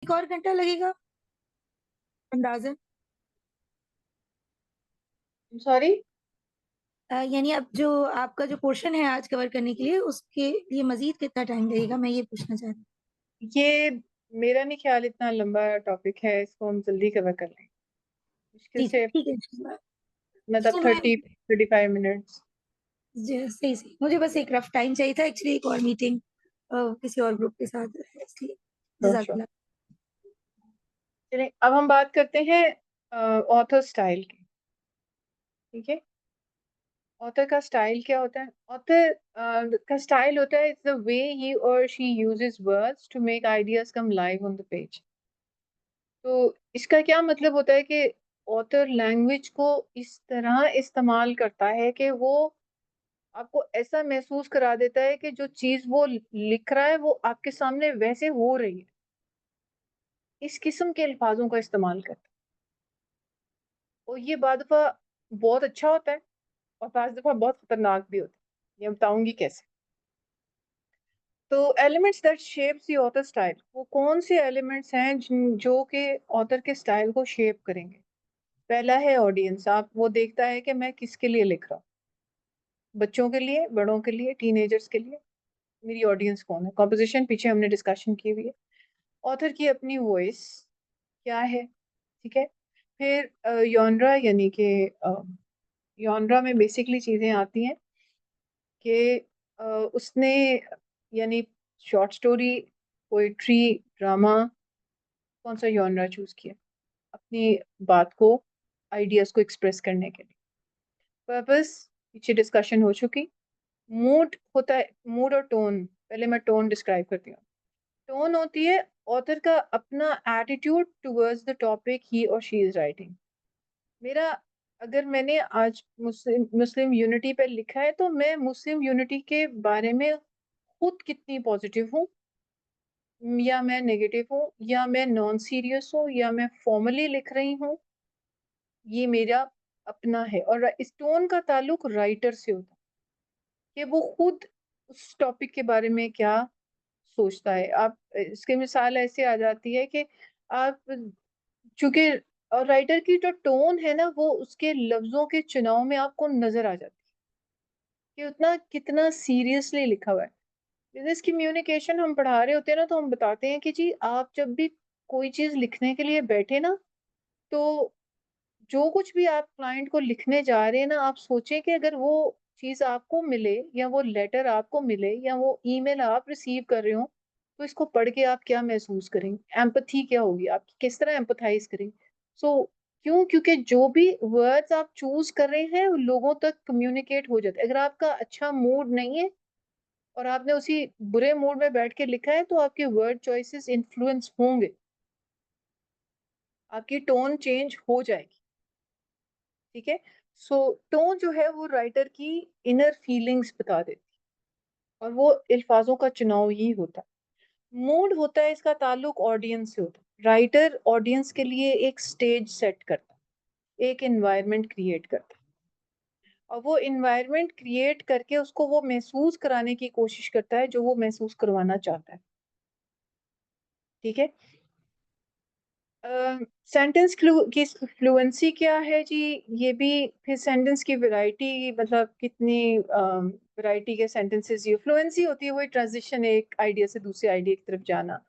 1 और घंटा लगेगा अंदाज़न? सॉरी। यानी अब जो आपका जो पोर्शन है आज कवर करने के लिए, उसके लिए मज़ीद कितना टाइम लगेगा? मैं ये पूछना चाह रही हूँ। ये मेरा नहीं ख्याल इतना लंबा टॉपिक है, इसको हम जल्दी कवर कर लेंगे। मुश्किल जी, से ठीक है इंशाल्लाह। मतलब जी, मैं 30-35 मिनट्स। जी, सही। मुझे बस एक रफ़ टाइम चाहिए था एक्चुअली एक और मीटिंग किसी और ग्रुप के साथ है इसलिए। Sure sure. जज़ाकल्लाह। चलिए अब हम बात करते हैं ऑथर स्टाइल की। ठीक है। ऑथर का स्टाइल क्या होता है? ऑथर का स्टाइल होता है इट्स द वे ही और she uses words to make ideas come alive on the page. तो इसका क्या मतलब होता है कि ऑथर लैंग्वेज को इस तरह इस्तेमाल करता है कि वो आपको ऐसा महसूस करा देता है कि जो चीज वो लिख रहा है वो आपके सामने वैसे हो रही है। इस किस्म के अल्फाजों का इस्तेमाल करता है और ये बाद दफा बहुत अच्छा होता है और बाद दफा बहुत खतरनाक भी होता है। ये बताऊंगी कैसे। तो elements that shapes the author style, वो कौन से एलिमेंट्स हैं जो कि ऑथर के स्टाइल को शेप करेंगे? पहला है ऑडियंस। आप वो देखता है कि मैं किसके लिए लिख रहा हूँ, बच्चों के लिए, बड़ों के लिए, टीनेजर्स के लिए, मेरी ऑडियंस कौन है। कॉम्पोजिशन पीछे हमने डिस्कशन की हुई है। ऑथर की अपनी वॉइस क्या है, ठीक है। फिर यॉनरा, यानी कि यॉनरा में बेसिकली चीजें आती हैं कि उसने यानी शॉर्ट स्टोरी, पोइट्री, ड्रामा, कौन सा यॉनरा चूज किया अपनी बात को, आइडियाज को एक्सप्रेस करने के लिए। पर्पस पीछे डिस्कशन हो चुकी। मूड होता है, मूड और टोन। पहले मैं टोन डिस्क्राइब करती हूँ। टोन होती है ऑथर का अपना एटीट्यूड टुवर्ड्स द टॉपिक ही और शी इज राइटिंग। मेरा, अगर मैंने आज मुस्लिम मुस्लिम यूनिटी पे लिखा है तो मैं मुस्लिम यूनिटी के बारे में खुद कितनी पॉजिटिव हूँ, या मैं नेगेटिव हूँ, या मैं नॉन सीरियस हूँ, या मैं फॉर्मली लिख रही हूँ, ये मेरा अपना है। और इस टोन का ताल्लुक राइटर से होता है कि वो खुद उस टॉपिक के बारे में क्या सोचता है। आप इसकी मिसाल ऐसे आ जाती है कि आप, चूंकि राइटर की जो टोन है ना वो उसके लफ्जों के चुनाव में आपको नजर आ जाती है कि उतना कितना सीरियसली लिखा हुआ है। बिजनेस कम्युनिकेशन हम पढ़ा रहे होते हैं ना, तो हम बताते हैं कि जी आप जब भी कोई चीज लिखने के लिए बैठे ना, तो जो कुछ भी आप क्लाइंट को लिखने जा रहे हैं ना, आप सोचें कि अगर वो चीज आपको मिले, या वो लेटर आपको मिले, या वो ईमेल आप रिसीव कर रहे हो, तो इसको पढ़ के आप क्या महसूस करेंगे, एम्पथी क्या होगी आपकी, किस तरह एम्पथाइज करेंगे। सो क्यों? क्योंकि जो भी वर्ड्स आप चूज कर रहे हैं वो लोगों तक कम्युनिकेट हो जाते हैं। अगर आपका अच्छा मूड नहीं है और आपने उसी बुरे मूड में बैठ के लिखा है, तो आपके वर्ड चॉइसेस इन्फ्लुएंस होंगे, आपकी टोन चेंज हो जाएगी। ठीक है। सो टोन जो है वो राइटर की इनर फीलिंग्स बता देती है और वो अल्फाजों का चुनाव ही होता है। मूड होता है, इसका ताल्लुक ऑडियंस से होता है। राइटर ऑडियंस के लिए एक स्टेज सेट करता है, एक एनवायरनमेंट क्रिएट करता है, और वो एनवायरनमेंट क्रिएट करके उसको वो महसूस कराने की कोशिश करता है जो वो महसूस करवाना चाहता है। ठीक है। सेंटेंस की फ्लुएंसी क्या है जी? ये भी फिर सेंटेंस की वैरायटी, मतलब कितनी वैरायटी के सेंटेंसेस। ये फ्लुएंसी होती है वही ट्रांजिशन, एक आइडिया से दूसरे आइडिया की तरफ जाना।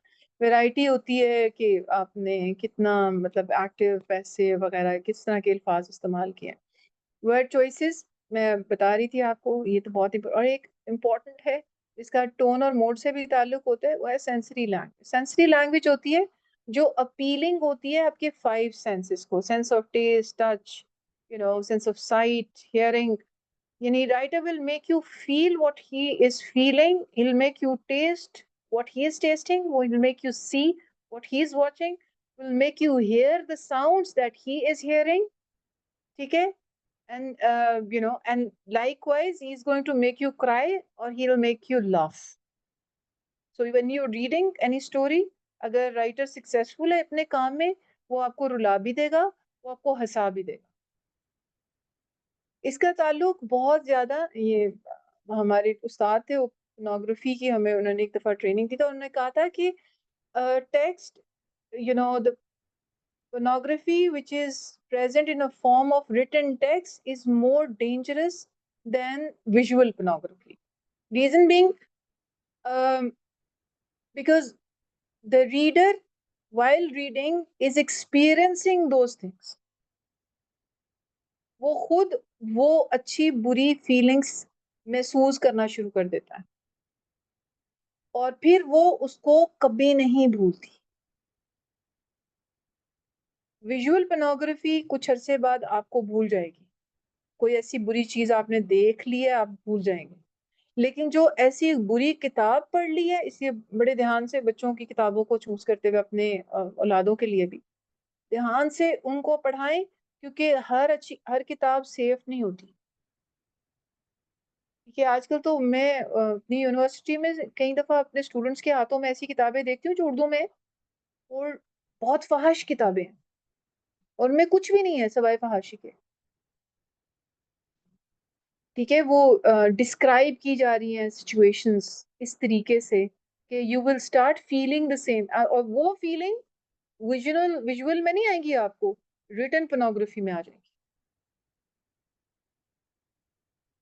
वैरायटी होती है कि आपने कितना, मतलब एक्टिव, पैसिव वगैरह किस तरह के अल्फाज इस्तेमाल किए। वर्ड चॉइसेस मैं बता रही थी आपको, ये तो बहुत ही, और एक इम्पॉर्टेंट है, इसका टोन और मोड से भी ताल्लुक होता है, वो है सेंसरी लैंग्वेज। सेंसरी लैंग्वेज होती है जो अपीलिंग होती है आपके 5 सेंसेस को, sense of taste, touch, sense of sight, hearing. यानी writer will make you feel what he is feeling, he will make you taste what he is tasting, वो will make you see what he is watching, will make you hear the sounds that he is hearing. ठीक है। And likewise he is going to make you cry or he will make you laugh. So when you're reading any story, अगर writer successful है अपने काम में, वो आपको रुला भी देगा, वो आपको हंसा भी देगा। इसका ताल्लुक बहुत ज्यादा, ये हमारे उस्ताद थे ओपनोग्राफी की, हमें उन्होंने एक दफा ट्रेनिंग दी था, उन्होंने कहा था कि text the pornography which is present in a form of written text is more dangerous than visual pornography. Reason being, um, because the reader, while reading, is experiencing those things. वो खुद वो अच्छी बुरी फीलिंग्स महसूस करना शुरू कर देता है और फिर वो उसको कभी नहीं भूलती। विजुअल पोर्नोग्राफी कुछ अरसे बाद आपको भूल जाएगी। कोई ऐसी बुरी चीज़ आपने देख ली है, आप भूल जाएँगे। लेकिन जो ऐसी बुरी किताब पढ़ ली है, इसलिए बड़े ध्यान से बच्चों की किताबों को चूज़ करते हुए अपने औलादों के लिए भी, ध्यान से उनको पढ़ाएँ, क्योंकि हर किताब सेफ नहीं होती। देखिए, आजकल तो मैं अपनी यूनिवर्सिटी में कई दफ़ा अपने स्टूडेंट्स के हाथों में ऐसी किताबें देखती हूँ जो उर्दू में है और बहुत फ़ाहिश किताबें हैं और उनमें कुछ भी नहीं है सिवाय फ़हाशी के। ठीक है? वो डिस्क्राइब की जा रही हैं सिचुएशंस इस तरीके से कि you will start feeling the same, और वो फीलिंग विजुअल में नहीं आएगी आपको, रिटन पोर्नोग्राफी में आ जाएगी।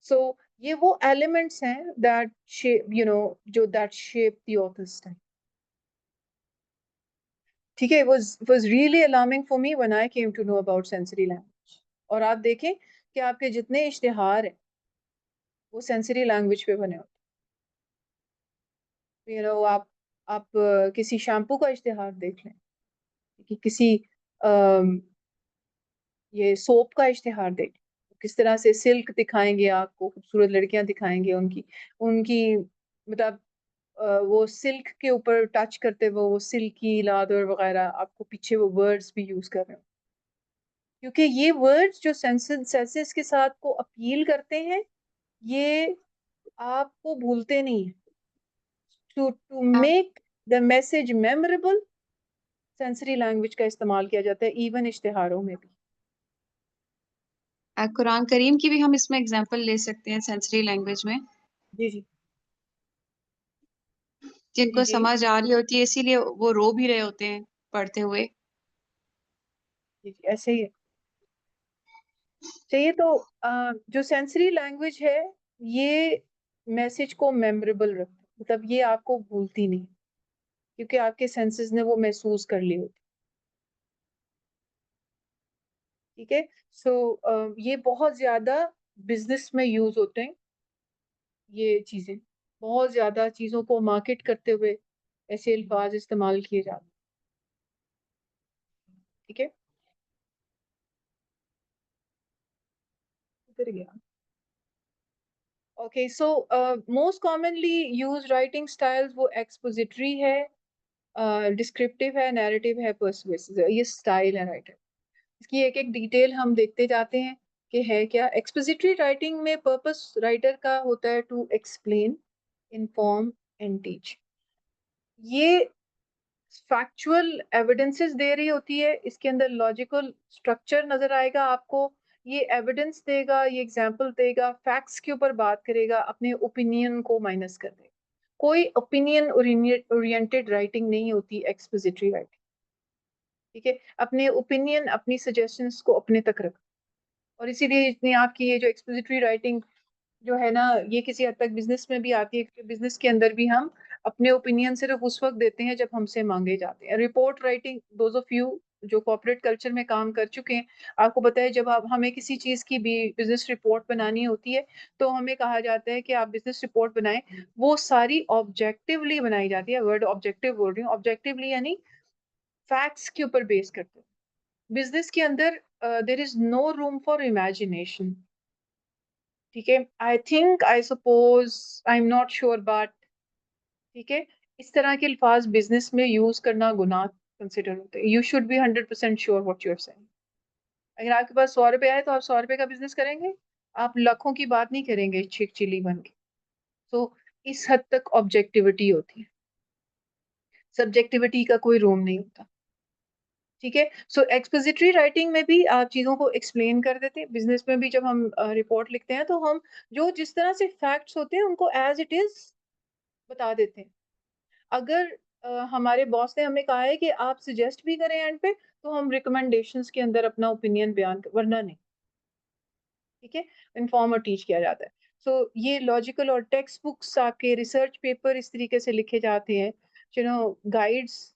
सो ये वो एलिमेंट्स हैं दैट शेप जो that shape the authors style. ठीक है? It was really alarming for me when I came to know about sensory language. और आप देखें कि आपके जितने इश्तिहार हैं, वो सेंसरी लैंग्वेज पे बने होते हैं। आप किसी शैम्पू का इश्तिहार देख लें, कि किसी अम, ये सोप का इश्तिहार देख लें, किस तरह से सिल्क दिखाएँगे आपको, खूबसूरत लड़कियाँ दिखाएँगे उनकी उनकी मतलब वो सिल्क के ऊपर टच करते हुए वो सिल्की लादर वगैरह, आपको पीछे वो वर्ड्स भी यूज़ कर रहे हो। क्योंकि ये वर्ड्स जो सेंसेस के साथ को अपील करते हैं, ये आपको भूलते नहीं हैं। To make the message memorable, sensory language का इस्तेमाल किया जाता है इवन इश्तिहारों में भी। कुरान करीम की भी हम इसमें एग्जांपल ले सकते हैं सेंसरी लैंग्वेज में, जी, जी। जी, जिनको जी। समझ आ रही होती है इसीलिए वो रो भी रहे होते हैं पढ़ते हुए। जी, जी, ऐसे ही है। चाहिए तो जो सेंसरी लैंग्वेज है, ये मैसेज को मेमोरेबल रखती है। मतलब ये आपको भूलती नहीं, क्योंकि आपके सेंसेस ने वो महसूस कर ली होती। ठीक है? सो ये बहुत ज़्यादा बिज़नेस में यूज़ होते हैं, ये चीज़ें। बहुत ज़्यादा चीज़ों को मार्केट करते हुए ऐसे अल्फ़ाज़ इस्तेमाल किए जाते हैं। ठीक है? किधर गया? Okay, so most commonly used writing styles वो एक्सपोजिटरी है, डिस्क्रिप्टिव है, नैरेटिव है, पर्सुएसिव है। ये स्टाइल है राइटर। इसकी एक-एक डिटेल हम देखते जाते हैं कि है क्या। एक्सपोजिटरी राइटिंग में पर्पस राइटर का होता है to explain, inform and teach. ये फैक्चुअल एविडेंसेस दे रही होती है, इसके अंदर लॉजिकल स्ट्रक्चर नज़र आएगा आपको। ये एविडेंस देगा, ये एग्ज़ाम्पल देगा, फैक्ट्स के ऊपर बात करेगा, अपने ओपिनियन को माइनस कर देगा। कोई ओपिनियन ओरिएंटेड राइटिंग नहीं होती एक्सपोजिटरी राइटिंग। ठीक है? अपने ओपिनियन, अपनी सजेशंस को अपने तक रखो। और इसीलिए इतनी आपकी ये जो एक्सपोजिटरी राइटिंग जो है ना, ये किसी हद तक बिज़नेस में भी आती है, क्योंकि बिज़नेस के अंदर भी हम अपने ओपिनियन सिर्फ़ उस वक़्त देते हैं जब हमसे माँगे जाते हैं। Report writing, those of you जो कॉर्पोरेट कल्चर में काम कर चुके हैं, आपको पता है जब आप हमें किसी चीज़ की भी बिज़नेस रिपोर्ट बनानी होती है, तो हमें कहा जाता है कि आप बिज़नेस रिपोर्ट बनाएँ। वो सारी ऑब्जेक्टिवली बनाई जाती है, वर्ड ऑब्जेक्टिव बोल रही हूँ, ऑब्जेक्टिवली यानी फैक्ट्स के ऊपर बेस करके। बिज़नेस के अंदर there is no room for imagination. ठीक है? I think, I suppose, I am not sure but ठीक है? इस तरह के अल्फ़ाज़ बिज़नेस में यूज़ करना गुनाह कंसिडर होते हैं। You should be 100% sure what you are saying. अगर आपके पास ₹100 आए तो आप ₹100 का बिज़नेस करेंगे? आप लाखों की बात नहीं करेंगे चिक चिली बन के। तो इस हद तक ऑब्जेक्टिविटी होती है। सब्जेक्टिविटी का कोई रूम नहीं होता। ठीक है? सो एक्सपोज़िटरी राइटिंग में भी आप चीज़ों को एक्सप्लेन कर देते हैं। बिज़नेस में भी जब हम रिपोर्ट लिखते हैं तो हम जो जिस तरह से फैक्ट्स होते हैं उनको एज़ इट इज़ बता देते हैं। अगर हमारे बॉस ने हमें कहा है कि आप सजेस्ट भी करें एंड पे, तो हम रिकमेंडेशंस के अंदर अपना ओपिनियन बयान वरना नहीं। ठीक है, इन्फॉर्म और टीच किया जाता है। सो ये लॉजिकल और टेक्स्ट बुक्स आपके रिसर्च पेपर इस तरीके से लिखे जाते हैं, गाइड्स,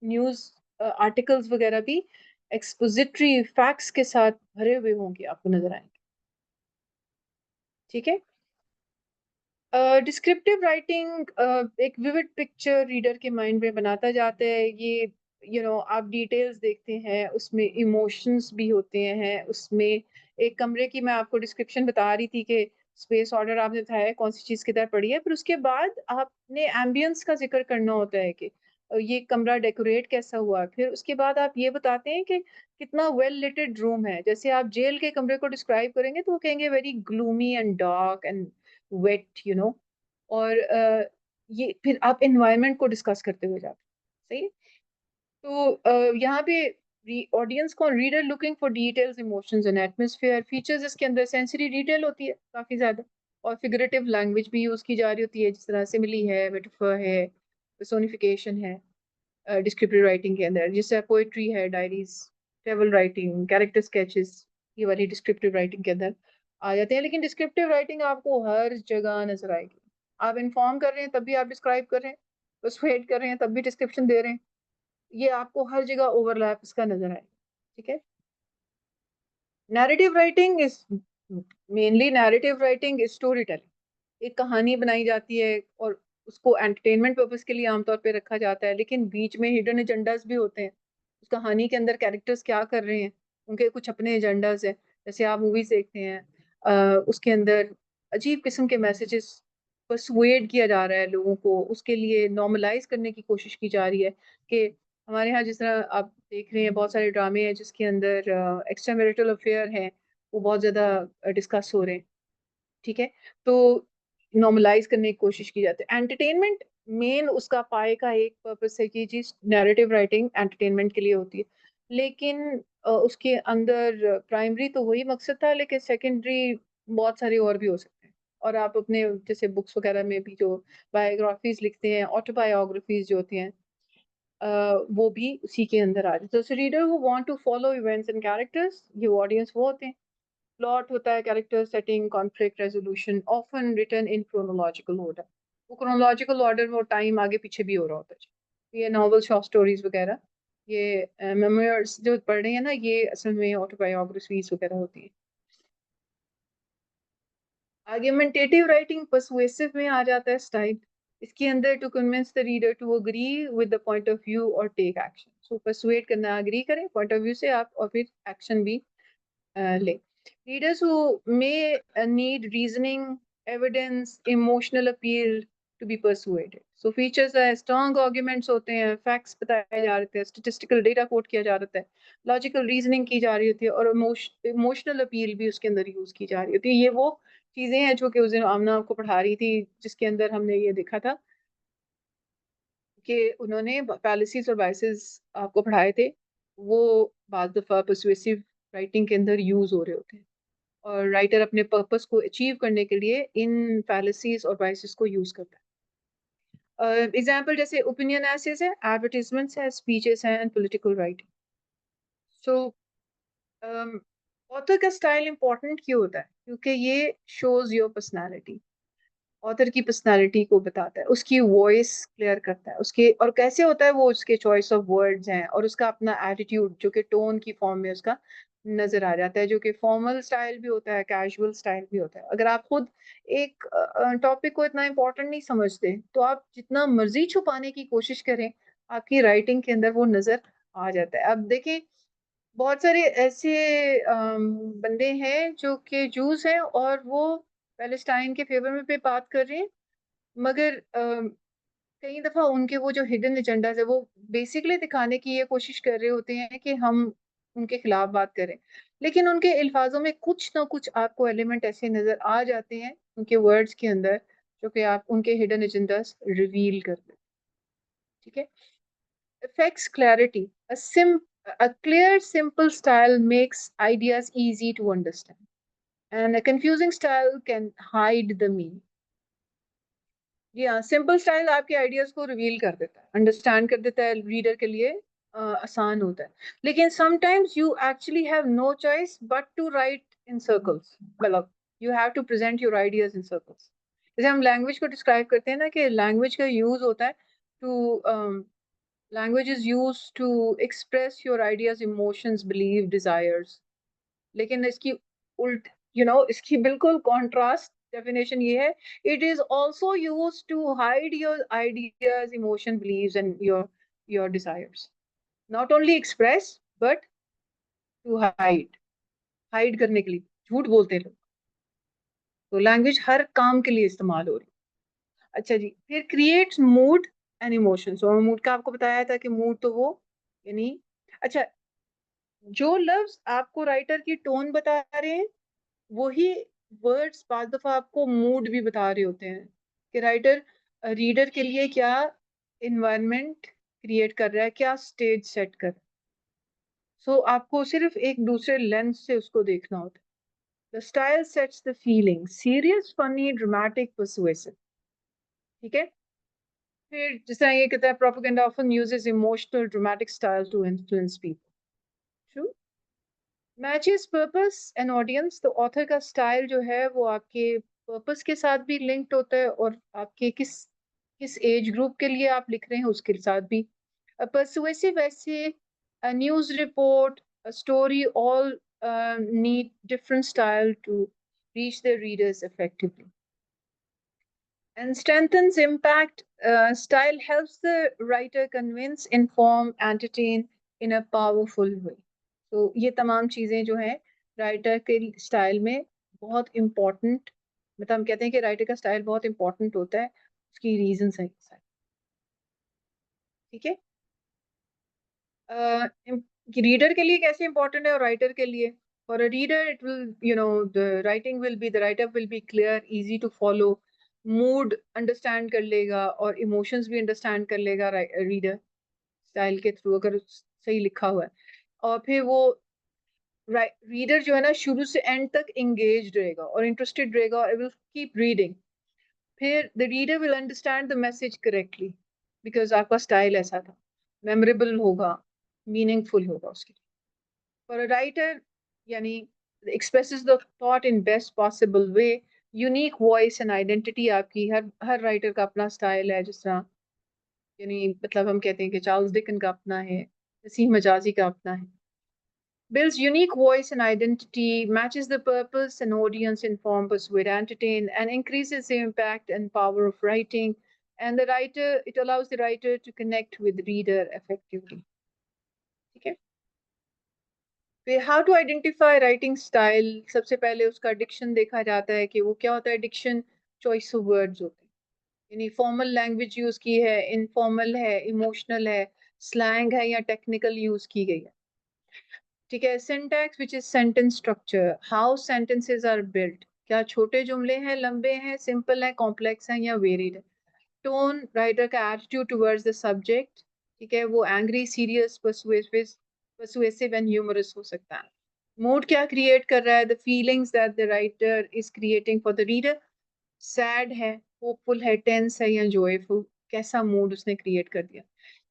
न्यूज़ आर्टिकल्स वगैरह भी एक्सपोजिटरी फैक्ट्स के साथ भरे हुए होंगे, आपको नजर आएंगे। ठीक है, डिस्क्रिप्टिव राइटिंग एक विविड पिक्चर रीडर के माइंड में बनाता जाता है। ये आप डिटेल्स देखते हैं, उसमें इमोशंस भी होते हैं, उसमें एक कमरे की मैं आपको डिस्क्रिप्शन बता रही थी कि स्पेस ऑर्डर आपने बताया है कौन सी चीज़ किधर पड़ी है, फिर उसके बाद आपने एम्बियंस का जिक्र करना होता है कि ये कमरा डेकोरेट कैसा हुआ है। फिर उसके बाद आप ये बताते हैं कि कितना वेल लिटेड रूम है। जैसे आप जेल के कमरे को डिस्क्राइब करेंगे तो वो कहेंगे very gloomy and dark and wet, और ये फिर आप एनवायरनमेंट को डिस्कस करते हुए जाते हैं। सही है? तो यहाँ पे ऑडियंस को reader looking for details, emotions and atmosphere features, इसके अंदर सेंसरी डिटेल होती है काफी ज्यादा, और फिगरेटिव लैंग्वेज भी यूज की जा रही होती है, जिस तरह सिमिली है, मेटाफर है, पर्सोनिफिकेशन है डिस्क्रिप्टिव राइटिंग के अंदर, जिससे पोएट्री है, diaries, travel writing, character sketches, ये वाली डिस्क्रिप्टिव राइटिंग के अंदर आ जाते हैं। लेकिन डिस्क्रिप्टिव राइटिंग आपको हर जगह नजर आएगी। आप इन्फॉर्म कर रहे हैं तब भी आप डिस्क्राइब कर रहे हैं, पर्सुएड कर रहे हैं तब भी डिस्क्रिप्शन दे रहे हैं, ये आपको हर जगह ओवरलैप इसका नजर आएगा। ठीक है, narrative writing is is story telling. एक कहानी बनाई जाती है और उसको एंटरटेनमेंट पर्पस के लिए आमतौर पे रखा जाता है, लेकिन बीच में हिडन एजेंडाज भी होते हैं। उस कहानी के अंदर कैरेक्टर्स क्या कर रहे हैं, उनके कुछ अपने एजेंडाज हैं। जैसे आप मूवीज देखते हैं, उसके अंदर अजीब किस्म के मैसेजेस परसुएड किया जा रहा है लोगों को, उसके लिए नॉर्मलाइज करने की कोशिश की जा रही है कि हमारे यहाँ जिस तरह आप देख रहे हैं बहुत सारे ड्रामे हैं जिसके अंदर एक्स्ट्रा मैरिटल अफेयर हैं, वो बहुत ज़्यादा डिस्कस हो रहे हैं। ठीक है, तो नॉर्मलाइज करने की कोशिश की जाती है। एंटरटेनमेंट मेन उसका पाए का एक पर्पस है कि जी नैरेटिव राइटिंग एंटरटेनमेंट के लिए होती है, लेकिन उसके अंदर प्राइमरी तो वही मकसद था, लेकिन सेकेंडरी बहुत सारे और भी हो सकते हैं। और आप अपने जैसे बुक्स वगैरह में भी जो बायोग्राफीज लिखते हैं, ऑटोबायोग्राफीज जो होती हैं, वो भी उसी के अंदर आ जाते हैं। तो reader who want to follow events and characters, ये ऑडियंस वो होते हैं। प्लॉट होता है character setting, conflict resolution, often written in chronological order. वो क्रोनोलॉजिकल ऑर्डर में वो टाइम आगे पीछे भी हो रहा होता है। ये नॉवल, शॉर्ट स्टोरीज वगैरह, ये मेमोइर्स जो पढ़ रहे हैं ना, ये असल में ऑटोबायोग्राफीज वगैरह होती है। आर्ग्यूमेंटेटिव राइटिंग पर्सुएसिव में आ जाता है स्टाइल। इसके अंदर to convince the reader to agree with the point of view और टेक एक्शन। सो पर्सुएट करना, अग्री करें पॉइंट ऑफ व्यू से आप, और फिर एक्शन भी ले। Readers who may need reasoning, evidence, emotional appeal to be persuaded. So features है strong arguments होते हैं, facts बताए जा रहे हैं, statistical data quote किया जा रहा है, logical reasoning की जा रही होती है, और emotional appeal भी उसके अंदर यूज की जा रही होती है। ये वो चीजें हैं जो कि उस दिन आमना आपको पढ़ा रही थी, जिसके अंदर हमने ये देखा था कि उन्होंने fallacies और biases आपको पढ़ाए थे, वो बाज़ दफा persuasive राइटिंग के अंदर यूज हो रहे होते हैं, और राइटर अपने पर्पस को अचीव करने के लिए इन फैलेसीज और बाइसेस को यूज करता है। एग्जाम्पल जैसे ओपिनियन एसेस है, एडवर्टीजमेंट्स है, स्पीचेस हैं, and political writing. So author का स्टाइल इंपॉर्टेंट क्यों होता है? क्योंकि ये शोज योर पर्सनालिटी, ऑथर की पर्सनालिटी को बताता है, उसकी वॉइस क्लियर करता है, उसके और कैसे होता है वो, उसके चॉइस ऑफ वर्ड्स हैं, और उसका अपना एटीट्यूड जो कि टोन की फॉर्म में उसका नजर आ जाता है, जो कि फॉर्मल स्टाइल भी होता है, कैजुअल स्टाइल भी होता है। अगर आप खुद एक टॉपिक को इतना इम्पोर्टेंट नहीं समझते, तो आप जितना मर्जी छुपाने की कोशिश करें, आपकी राइटिंग के अंदर वो नजर आ जाता है। अब देखें, बहुत सारे ऐसे बंदे हैं जो कि जूस हैं और वो पैलेस्टाइन के फेवर में पे बात कर रहे हैं, मगर कई दफा उनके वो जो हिडन एजेंडाज है वो बेसिकली दिखाने की ये कोशिश कर रहे होते हैं कि हम उनके खिलाफ बात करें, लेकिन उनके अल्फाजों में कुछ ना कुछ आपको एलिमेंट ऐसे नजर आ जाते हैं उनके वर्ड्स के अंदर, जो कि आप उनके हिडन एजेंडाज रिवील कर दें। ठीक है, affects clarity. A clear, simple style makes ideas easy to understand, and a confusing style can hide the meaning. जी हाँ, सिंपल स्टाइल आपके आइडियाज को रिवील कर देता है, अंडरस्टैंड कर देता है, रीडर के लिए आसान होता है। लेकिन sometimes you actually have no choice but to write in circles, मतलब you have to present your ideas in circles. जैसे हम लैंग्वेज को डिस्क्राइब करते हैं ना, कि लैंग्वेज का यूज होता है to language is use to express your ideas, emotions, believe, desires. लेकिन इसकी उल्ट, इसकी बिल्कुल कॉन्ट्रास्ट डेफिनेशन ये है, it is also use to hide your ideas, emotion, believes and your desires. Not only express but to hide, hide करने के लिए झूठ बोलते हैं लोग। तो लैंग्वेज हर काम के लिए इस्तेमाल हो रही है। अच्छा जी, फिर क्रिएट्स मूड एंड इमोशंस। और मूड का आपको बताया था कि मूड तो वो, यानी, अच्छा, जो लफ्ज आपको राइटर की टोन बता रहे हैं, वही वर्ड्स पांच दफा आपको मूड भी बता रहे होते हैं, कि राइटर रीडर के लिए क्या इन्वायरमेंट क्रिएट कर रहा है, क्या स्टेज सेट कर रहा है। सो आपको सिर्फ एक दूसरे लेंस से उसको देखना होता है। The style sets the feeling, serious, funny, dramatic, persuasive. ठीक है। फिर जैसा ये कहता है, propaganda often uses emotional dramatic style to influence people. True. Matches purpose and audience. तो ऑथर का स्टाइल जो है वो आपके पर्पस के साथ भी लिंक्ड होता है, और आपके किस किस एज ग्रुप के लिए आप लिख रहे हैं उसके साथ भी। पर्सुएसिव ऐसे, news report, story, all need different style to reach their readers effectively. And strengthens impact. Style helps the writer convince, inform, entertain in a powerful way. तो ये तमाम चीजें जो हैं राइटर के स्टाइल में बहुत इम्पोर्टेंट, मतलब हम कहते हैं कि राइटर का स्टाइल बहुत इम्पोर्टेंट होता है, उसकी रीजन है। ठीक है। रीडर के लिए कैसे इम्पोर्टेंट है और राइटर के लिए? For a reader it will, the writing will be, the writer will be clear, easy to follow, mood understand कर लेगा और इमोशंस भी अंडरस्टैंड कर लेगा रीडर स्टाइल के थ्रू, अगर सही लिखा हुआ है। और फिर वो रीडर जो है ना, शुरू से एंड तक एंगेज रहेगा और इंटरेस्टेड रहेगा और विल कीप रीडिंग। फिर the reader will understand the message correctly, because आपका स्टाइल ऐसा था, मेमोरेबल होगा, मीनिंगफुल होगा उसके लिए। फॉर अ राइटर, यानी expresses the thought in best possible way, unique voice and identity. आपकी हर हर राइटर का अपना स्टाइल है, जिस तरह, यानी मतलब हम कहते हैं कि चार्ल्स डिकन का अपना है, नसीम मजाजी का अपना है। Builds unique voice and identity, matches the purpose and audience, inform, persuade, entertain, and increases the impact and power of writing. And the writer, it allows the writer to connect with the reader effectively. Okay. फिर how to identify writing style. सबसे पहले उसका Dickson देखा जाता है कि वो क्या होता है। डिक्शन चॉइस ऑफ वर्ड्स होते हैं, यानी फॉर्मल लैंग्वेज यूज की है, इनफॉर्मल है, इमोशनल है, स्लैंग है, या टेक्निकल यूज की गई है। ठीक है। Syntax which is sentence structure, how sentences are built, क्या छोटे जुमले हैं, लंबे हैं, सिंपल है, कॉम्प्लेक्स हैं, या वेरिड है। टोन, राइटर का एटीट्यूड टुवर्ड्स द सब्जेक्ट, ठीक है, वो angry, serious, persuasive and humorous हो सकता है। मूड क्या क्रिएट कर रहा है, the feelings that the writer is creating for the reader, sad है, होपफुल है, टेंस है, या जॉयफुल, कैसा मूड उसने क्रिएट कर दिया।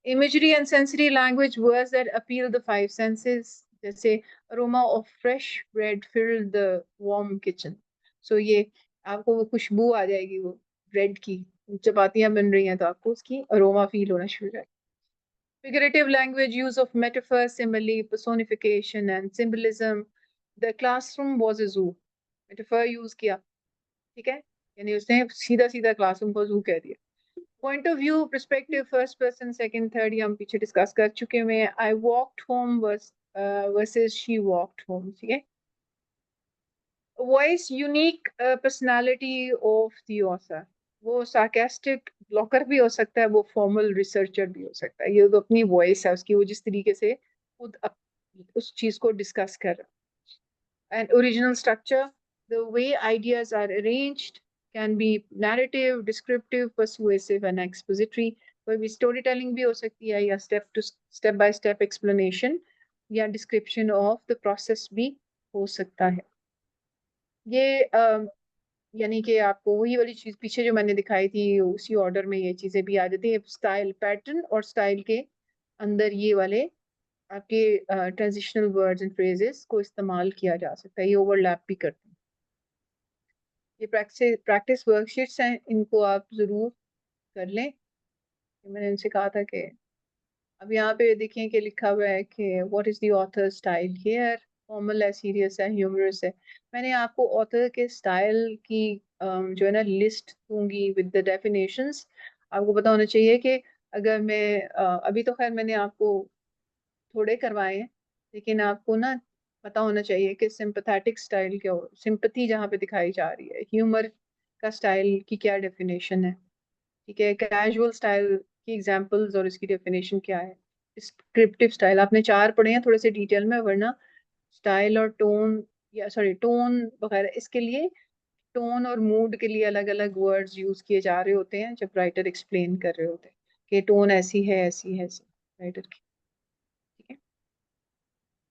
Imagery and sensory language, words that appeal the five senses, जैसे aroma of fresh bread filled the warm kitchen. So ये आपको वो खुशबू आ जाएगी, वो ब्रेड की, चपातियां बन रही हैं तो आपको उसकी अरोमा फील होना शुरू हो जाएगा। Figurative language, use of metaphor, simile, personification and symbolism. The classroom was a zoo. Metaphor use किया, ठीक है, यानी उसने सीधा सीधा क्लासरूम को जू कह दिया। Point of view, perspective, first person, second, third, ये हम पीछे डिस्कस कर चुके हैं। I walked home versus she walked home, ठीक है। Voice, unique personality of the author, वो सार्केस्टिक ब्लॉकर भी हो सकता है, वो फॉर्मल रिसर्चर भी हो सकता है। ये तो अपनी वॉइस है उसकी, वो जिस तरीके से खुद उस चीज को डिस्कस कर रहा है। And original structure, the way ideas are arranged can be narrative, descriptive, persuasive and expository. कोई भी स्टोरी टेलिंग भी हो सकती है, या स्टेप बाय स्टेप एक्सप्लेनेशन या डिस्क्रिप्शन ऑफ द प्रोसेस भी हो सकता है। ये यानी कि आपको वही वाली चीज पीछे जो मैंने दिखाई थी उसी ऑर्डर में ये चीजें भी आ जाती है। स्टाइल, पैटर्न और स्टाइल के अंदर ये वाले आपके ट्रांजिशनल वर्ड्स एंड फ्रेजेस को इस्तेमाल किया जा सकता है, ये ओवरलैप भी करते हैं। ये प्रैक्टिस वर्कशीट्स हैं, इनको आप जरूर कर लें। मैंने इनसे कहा था कि अब यहाँ पे देखिए कि लिखा हुआ है कि what is the author style here, formal है, सीरियस है, ह्यूमरस है। मैंने आपको ऑथर के स्टाइल की जो है ना लिस्ट दूंगी विद द डेफिनेशंस। आपको पता होना चाहिए कि अगर मैं अभी तो खैर मैंने आपको थोड़े करवाए हैं, लेकिन आपको ना पता होना चाहिए कि सिंपथेटिक स्टाइल क्या हो, सिंपथी जहाँ पे दिखाई जा रही है, ह्यूमर का स्टाइल की क्या डेफिनेशन है, ठीक है, कैजुअल स्टाइल की एग्जांपल्स और इसकी डेफिनेशन क्या है, डिस्क्रिप्टिव स्टाइल आपने चार पढ़े हैं थोड़े से डिटेल में, वरना स्टाइल और टोन, या सॉरी टोन वगैरह, इसके लिए टोन और मूड के लिए अलग अलग वर्ड्स यूज किए जा रहे होते हैं जब राइटर एक्सप्लेन कर रहे होते हैं कि टोन ऐसी है ऐसी है ऐसी राइटर की। ठीक है,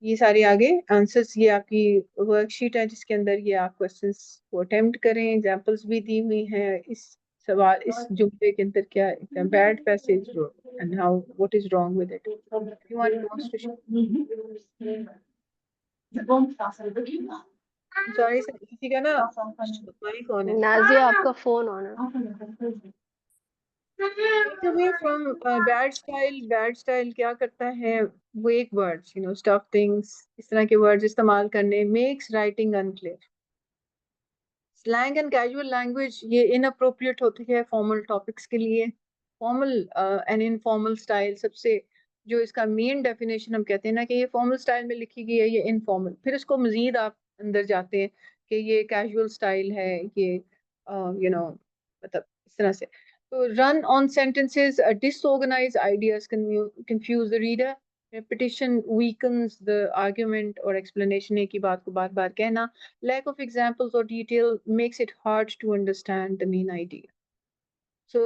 ये सारे आगे आंसर्स, ये आपकी वर्कशीट है जिसके अंदर ये आप क्वेश्चंस को अटेम्प्ट करें। एग्जांपल्स भी दी हुई हैं इस सवाल, इस जुमले के अंदर क्या bad passage and how what is wrong with it. Anyone wants to, sorry sir, किसी का ना माइक ऑन है। नाजिया आपका फोन ऑन है। Take away from bad style क्या करता है, वेक वर्ड्स, स्टफ थिंग्स, इस तरह के वर्ड्स इस्तेमाल करने, makes writing unclear. Slang and casual language ये इनअप्रोप्रिएट होती है फॉर्मल टॉपिक्स के लिए। फॉर्मल एंड इनफॉर्मल स्टाइल, सबसे जो इसका मेन डेफिनेशन हम कहते हैं ना कि ये फॉर्मल स्टाइल में लिखी गई है, ये इनफॉर्मल, फिर इसको मजीद आप अंदर जाते हैं कि ये कैजुअल स्टाइल है, ये मतलब इस तरह से। तो run on sentences, disorganise ideas, confuse the reader, repetition weakens the argument और explanation, एक ही बात को बार बार कहना, lack of examples or detail makes it hard to understand the main idea. So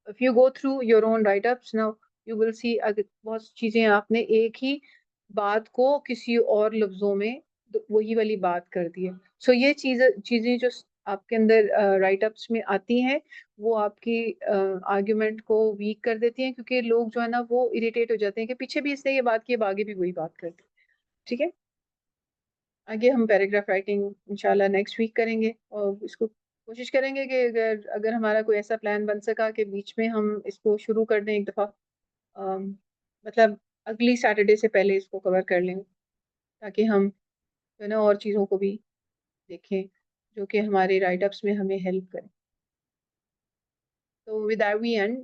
if you go through your own write-ups now, you will see अगर बहुत चीजें आपने एक ही बात को किसी और लफ्जों में वही वाली बात कर दी है। सो ये चीजें जो आपके अंदर राइट-अप्स में आती हैं वो आपकी आर्ग्यूमेंट को वीक कर देती हैं, क्योंकि लोग जो है ना वो इरिटेट हो जाते हैं कि पीछे भी इसने ये बात की, अब आगे भी वही बात करते हैं। ठीक है, आगे हम पैराग्राफ राइटिंग इंशाल्लाह नेक्स्ट वीक करेंगे, और इसको कोशिश करेंगे कि अगर अगर हमारा कोई ऐसा प्लान बन सका कि बीच में हम इसको शुरू कर दें एक दफ़ा, मतलब अगली सैटरडे से पहले इसको कवर कर लें, ताकि हम जो है ना और चीज़ों को भी देखें जो कि हमारे राइट अप्स में हमें हेल्प करें। तो विद दैट वी एंड,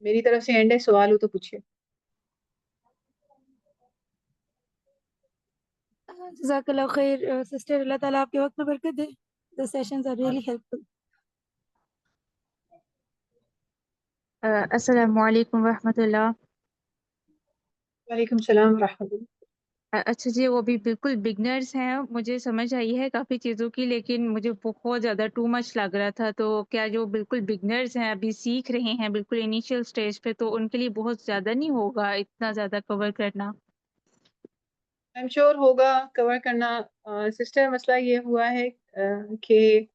मेरी तरफ से एंड है, सवाल हो तो पूछिए। जज़ाकल्लाह खैर सिस्टर, अल्लाह ताला आपके वक्त में बरकत दे। The sessions are really helpful. अस्सलामु अलैकुम रहमतुल्लाह। वालेकुम सलाम रहमतुल्लाह। अच्छा जी, वो भी बिल्कुल बिगनर्स हैं, मुझे समझ आई है काफ़ी चीज़ों की, लेकिन मुझे बहुत ज़्यादा टू मच लग रहा था। तो क्या जो बिल्कुल बिगनर्स हैं, अभी सीख रहे हैं, बिल्कुल इनिशियल स्टेज पे, तो उनके लिए बहुत ज़्यादा नहीं होगा इतना ज़्यादा कवर करना? आई एम श्योर होगा कवर करना। सिस्टर, मसला ये हुआ है कि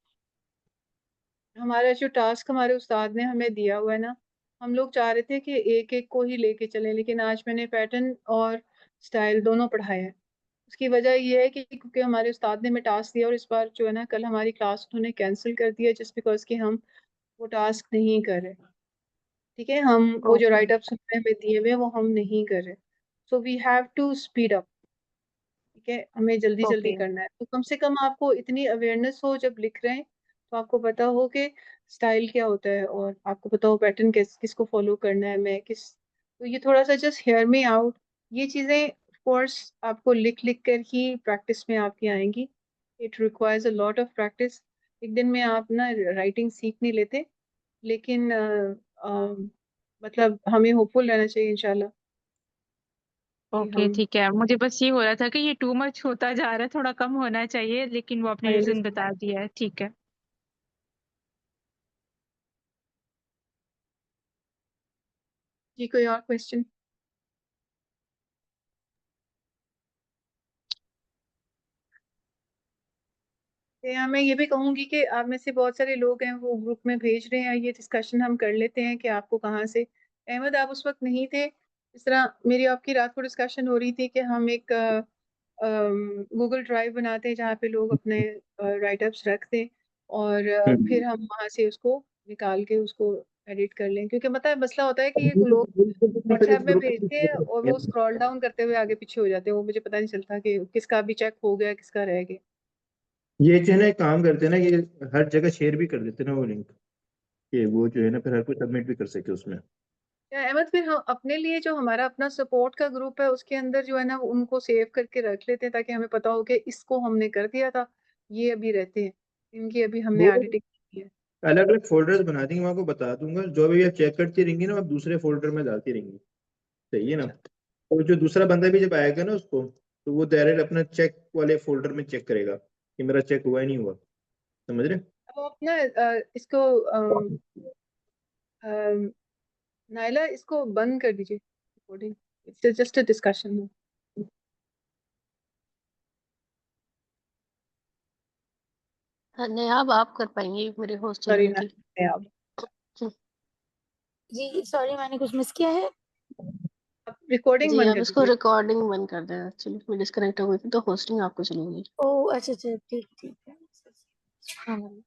हमारा जो टास्क हमारे उस्ताद ने हमें दिया हुआ है ना, हम लोग चाह रहे थे कि एक एक को ही लेके चलें, लेकिन आज मैंने पैटर्न और स्टाइल दोनों पढ़ाया है। उसकी वजह ये है कि क्योंकि हमारे उस्ताद ने हमें टास्क दिया, और इस बार जो है ना कल हमारी क्लास उन्होंने कैंसिल कर दिया जस्ट बिकॉज कि हम वो टास्क नहीं कर रहे। ठीक है, हम वो जो ओके, राइट अप्स हमें दिए हुए वो हम नहीं कर रहे। So we have to speed up. ठीक है, हमें जल्दी जल्दी ओके, करना है, तो कम से कम आपको इतनी अवेयरनेस हो जब लिख रहे हैं, तो आपको पता हो कि स्टाइल क्या होता है, और आपको पता हो पैटर्न किसको फॉलो करना है, मैं किस। तो ये थोड़ा सा जस्ट हेयर मी आउट, ये चीज़ें कोर्स आपको लिख लिख कर ही प्रैक्टिस में आपकी आएंगी। It requires a lot of practice. एक दिन में आप ना राइटिंग सीख नहीं लेते, लेकिन मतलब हमें होपफुल रहना चाहिए इंशाल्लाह कि ओके, हम ठीक है। मुझे बस ये हो रहा था कि ये टू मच होता जा रहा है, थोड़ा कम होना चाहिए, लेकिन वो आपने रीज़न बता दिया है, ठीक है। जी, कोई और क्वेश्चन? या मैं ये भी कहूँगी कि आप में से बहुत सारे लोग हैं वो ग्रुप में भेज रहे हैं, ये डिस्कशन हम कर लेते हैं कि आपको कहाँ से। अहमद आप उस वक्त नहीं थे, इस तरह मेरी आपकी रात को डिस्कशन हो रही थी कि हम एक गूगल ड्राइव बनाते हैं जहाँ पे लोग अपने राइटअप्स रख दें और फिर हम वहाँ से उसको निकाल के उसको एडिट कर लें, क्योंकि पता है मसला होता है कि ये लोग व्हाट्सएप में भेजते हैं और वो स्क्रॉल डाउन करते हुए आगे पीछे हो जाते हैं, वो मुझे पता नहीं चलता कि किसका भी चेक हो गया किसका रह गया। ये जो है ना एक काम करते हैं ना, ये हर जगह शेयर भी कर देते हैं ना वो लिंक, कि वो जो है ना फिर हर कोई सबमिट भी कर सके उसमें। या अहमद फिर हम अपने लिए जो हमारा अपना सपोर्ट का ग्रुप है उसके अंदर जो है ना उनको सेव करके रख लेते हैं ताकि हमें पता हो कि इसको हमने कर दिया था, ये अभी रहते हैं, इनकी अभी हमने वो एडिटिंग की है। अलग अलग फोल्डर्स बना देंगे, मैं आपको बता दूंगा, जो भी आप चेक करती रहेंगी ना आप दूसरे फोल्डर में डालती रहेंगी, सही है ना। और जो दूसरा बंदा भी जब आएगा ना उसको, तो वो डायरेक्ट अपना चेक वाले फोल्डर में चेक करेगा कि मेरा चेक हुआ ही नहीं हुआ, समझ रहे। अब आप ना इसको नाइला इसको बंद कर दीजिए recording, it's just a discussion. हाँ, नहीं अब आप कर पाएंगे मेरे होस्ट सॉरी चलने ना की। आप जी, सॉरी मैंने कुछ मिस किया है? रिकॉर्डिंग जी बंद आप कर इसको दीजिए। रिकॉर्डिंग बंद कर दें, एक्चुअली मैं डिस्कनेक्ट हो गई थी तो होस्टिंग आपको चलेगी। ओह! अच्छा, अच्छा, ठीक, ठीक है। हाँ।